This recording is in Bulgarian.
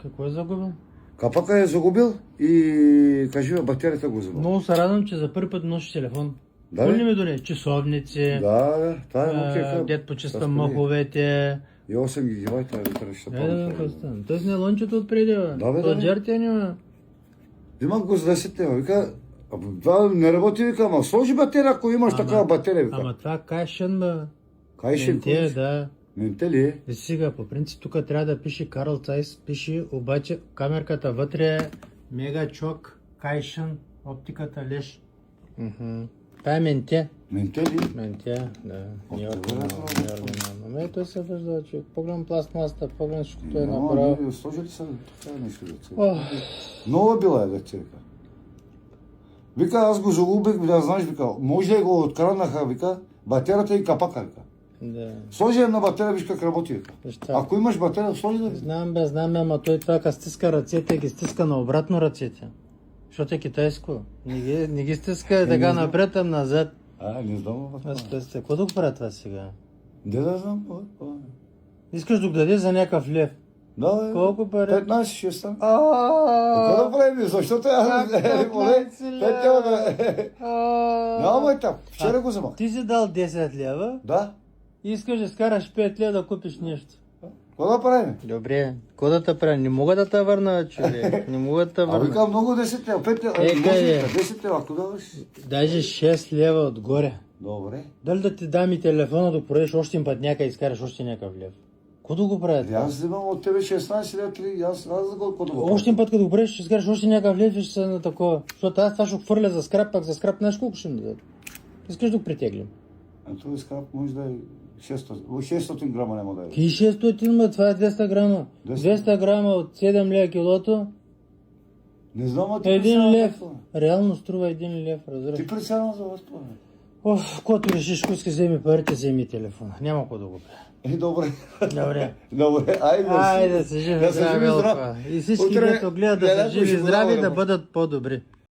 Какво е загубил? Капака е загубил и кажи ме, батерията го взема. Много се радвам, че за първи път носиш телефон. Да, Кой бе? ли ми донесе? Часовници, Да, това е мокека. дед почиста маховете. И 8 гигабайта вътрешна памет. Той с не лънчето отпреди, бе. Да, бе, Това да. джертия ни, бе. Взимах го за 10 лева. Вика, това не работи, вика, ама сложи батерия, ако имаш такава батерия, вика. Ама това кайшен, бе. Кайшен, Менте, да. Менте ли е? Виж сега, по принцип тук трябва да пише Карл Цайс, пише, обаче камерката вътре е мега чок, кайшен, оптиката леш. Това е менте. Менте ли? Менте, да. Не е това е оригинално. Ме той се вижда, че погледам пластмасата, погледам всичкото е Но, направо. не, сложи ли са така нещо, деца? Ох, Много е била, деца, вика. Вика, аз го загубих, да знаеш, вика, може ли го откраднаха, вика, батерията и капака, вика. да. Сложи една батерия, виж как работи, вика. Виж това. Ако имаш батерия, сложи да. Знам, ама той това, като стиска ръцете, ги стиска наобратно ръцете. Защото е китайско. Не ги стиска така знам. напред, а назад. Не знам, Аз песте, какво да го правя това сега? да знам. Искаш да го дадеш за някакъв лев. Да, бе. Колко пари? 15 ще стане. Какво да правим? Защото аз Как моля, 15 лева? Няма етап. Вчера го вземах. Ти си дал 10 лева Да. и искаш да скараш 5 лева да купиш нещо. Какво да правим? Добре, какво да те правя? Не мога да те върна, човек. Не мога да те А върна. вика много 10 лева, 5 лева. къде? 10 лева, ако даваш. Даже 6 лева отгоре. Добре. Дали да ти дам и телефона да проедеш още един път някъде и изкараш още някакъв лев? Какво да го правя това? Аз вземам от тебе 16 лева, 3, аз за колко да го Още един път като го проедеш, ще изкараш още някакъв лев и ще се на такова. Защото аз това ще го хвърля за скрап, пак за скрап знаеш колко ще ми дадат. Искаш да го притеглим. А това скрап може да е 600 грама няма да е. И 600, ма, това е 200 грама. 200 грама от 7 лева килото. Не знам, а ти 1 преценяваш лев. за това. Реално струва 1 лев, разбираш. Ти преценяваш за това. Оф, когато решиш, ако искаш вземи парите, вземи телефона. Няма какво да го правя. Добре. Добре. Добре, айде. Айде да се живи Да се живи здрави, здрав. Елка. И всички, Утре които гледат да гледат, са живи ще и здрави, подаваме. да бъдат по-добри.